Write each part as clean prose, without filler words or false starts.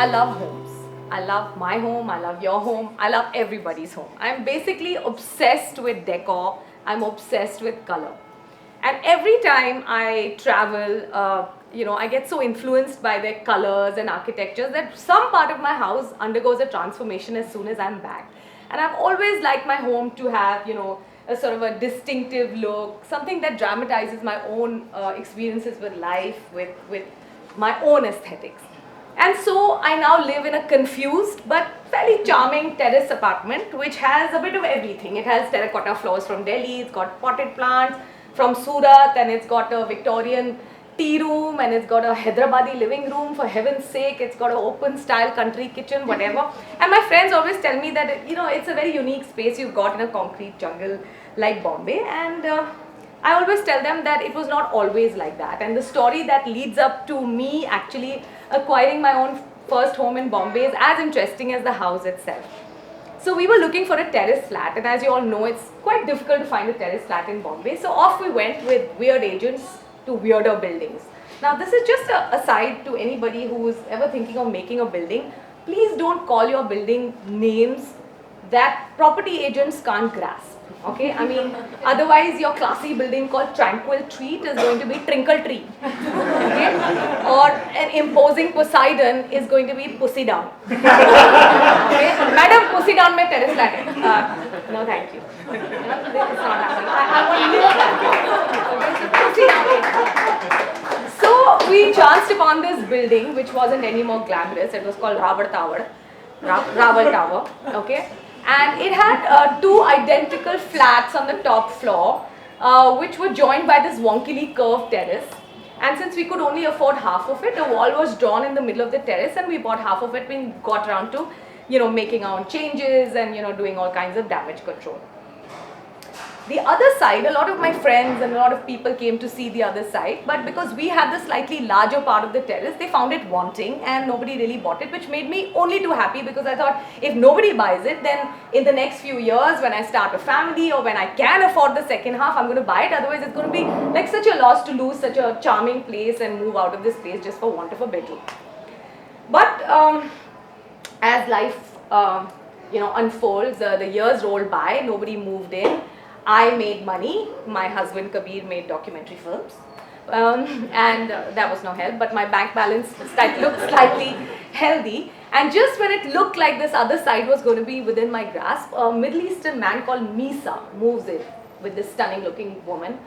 I love homes. I love my home, I love your home, I love everybody's home. I'm basically obsessed with decor, I'm obsessed with color. And every time I travel, I get so influenced by their colors and architectures that some part of my house undergoes a transformation as soon as I'm back. And I've always liked my home to have, a sort of a distinctive look, something that dramatizes my own experiences with life, with my own aesthetics. And so I now live in a confused but fairly charming terrace apartment which has a bit of everything. It has terracotta floors from Delhi, it's got potted plants from Surat, and it's got a Victorian tea room, and it's got a Hyderabadi living room, for heaven's sake. It's got an open style country kitchen, whatever. And my friends always tell me that it's a very unique space you've got in a concrete jungle like Bombay. And I always tell them that it was not always like that. And the story that leads up to me actually acquiring my own first home in Bombay is as interesting as the house itself. So we were looking for a terrace flat, and as you all know, it's quite difficult to find a terrace flat in Bombay. So off we went with weird agents to weirder buildings. Now this is just a aside to anybody who is ever thinking of making a building. Please don't call your building names that property agents can't grasp. Okay, I mean, otherwise your classy building called Tranquil Treat is going to be Trinkle Tree. Okay? Or an imposing Poseidon is going to be Pussy Down. Okay? Madam, Pussy Down mein terrace flat hai. No, thank you. It's not happening. I want to live that. So we chanced upon this building which wasn't any more glamorous. It was called Raval Tower. Okay? And it had two identical flats on the top floor, which were joined by this wonkily curved terrace. And since we could only afford half of it, a wall was drawn in the middle of the terrace, and we bought half of it. We got around to, making our own changes and, doing all kinds of damage control. The other side, a lot of my friends and a lot of people came to see the other side, but because we had the slightly larger part of the terrace, they found it wanting and nobody really bought it, which made me only too happy, because I thought if nobody buys it, then in the next few years when I start a family or when I can afford the second half, I'm going to buy it. Otherwise it's going to be like such a loss to lose such a charming place and move out of this place just for want of a bedroom. But as life unfolds, the years rolled by, nobody moved in. I made money, my husband Kabir made documentary films, and that was no help, but my bank balance looked slightly healthy. And just when it looked like this other side was going to be within my grasp, a Middle Eastern man called Misa moves in with this stunning looking woman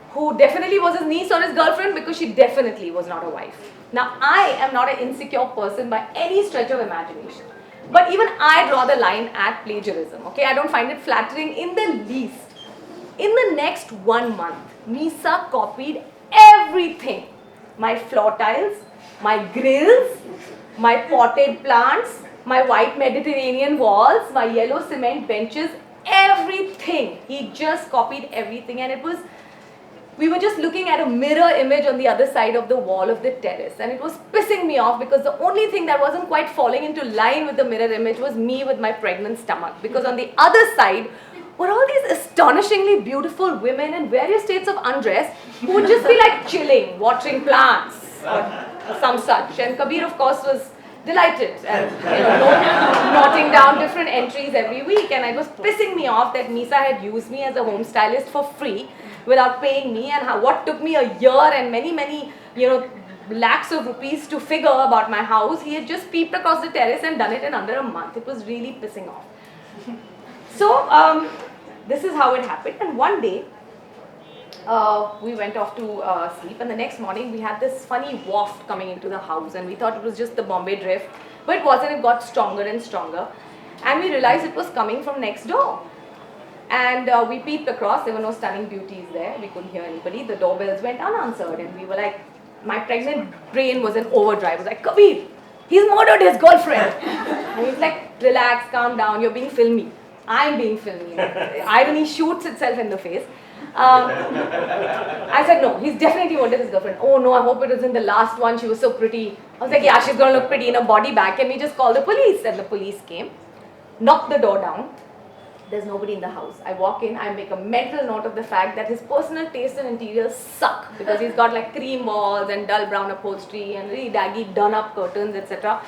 who definitely was his niece or his girlfriend, because she definitely was not a wife. Now I am not an insecure person by any stretch of imagination, but even I draw the line at plagiarism. Okay, I don't find it flattering in the least. In the next 1 month, Misa copied everything. My floor tiles, my grills, my potted plants, my white Mediterranean walls, my yellow cement benches, everything. He just copied everything, and we were just looking at a mirror image on the other side of the wall of the terrace, and it was pissing me off, because the only thing that wasn't quite falling into line with the mirror image was me with my pregnant stomach, because on the other side were all these astonishingly beautiful women in various states of undress who would just be like chilling, watering plants or some such. And Kabir, of course, was delighted and noting down different entries every week. And it was pissing me off that Misa had used me as a home stylist for free without paying me, and what took me a year and many lakhs of rupees to figure about my house, he had just peeped across the terrace and done it in under a month. It was really pissing off. So this is how it happened, and one day we went off to sleep, and the next morning we had this funny waft coming into the house, and we thought it was just the Bombay drift, but it wasn't. It got stronger and stronger, and we realized it was coming from next door. And we peeped across. There were no stunning beauties there. We couldn't hear anybody. The doorbells went unanswered, and we were like, my pregnant brain was in overdrive. I was like, Kabir, he's murdered his girlfriend. And he's like, relax, calm down, you're being filmy. I'm being filmy. Irony shoots itself in the face. I said, no, he's definitely murdered his girlfriend. Oh no, I hope it wasn't the last one. She was so pretty. I was like, yeah, she's going to look pretty in a body bag. Can we just call the police? And the police came, knocked the door down. There's nobody in the house. I walk in, I make a mental note of the fact that his personal taste in interiors suck, because he's got like cream walls and dull brown upholstery and really daggy done up curtains, etc.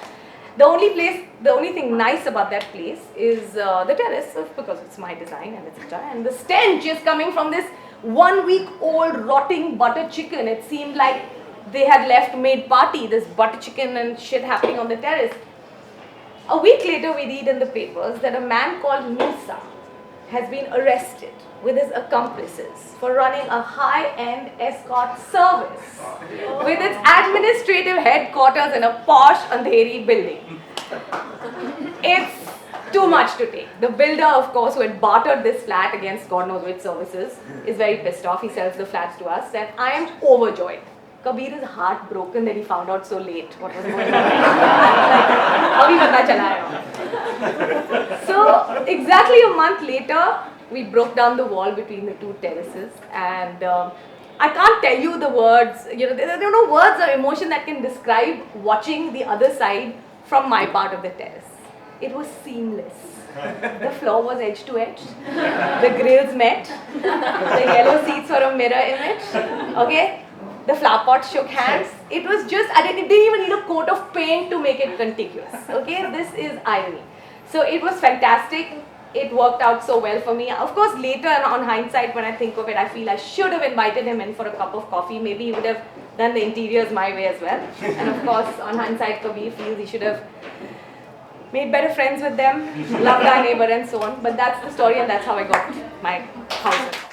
The only thing nice about that place is the terrace, because it's my design and etc. And the stench is coming from this 1-week-old rotting butter chicken. It seemed like they had left maid party, this butter chicken and shit happening on the terrace. A week later, we read in the papers that a man called Musa has been arrested with his accomplices for running a high-end escort service with its administrative headquarters in a posh Andheri building. It's too much to take. The builder, of course, who had bartered this flat against God knows which services, is very pissed off. He sells the flats to us, and I am overjoyed. Kabir is heartbroken that he found out so late what was going on. Abhi pata chala hai. So exactly a month later, we broke down the wall between the two terraces, and I can't tell you the words. There are no words or emotion that can describe watching the other side from my part of the terrace. It was seamless. The floor was edge to edge. The grills met. The yellow seats were a mirror image. Okay. The flower pot shook hands. It was just, it didn't even need a coat of paint to make it contiguous. Okay, this is irony. So it was fantastic. It worked out so well for me. Of course, later on hindsight, when I think of it, I feel I should have invited him in for a cup of coffee. Maybe he would have done the interiors my way as well. And of course, on hindsight, Kabir feels he should have made better friends with them, loved our neighbor and so on. But that's the story, and that's how I got my house.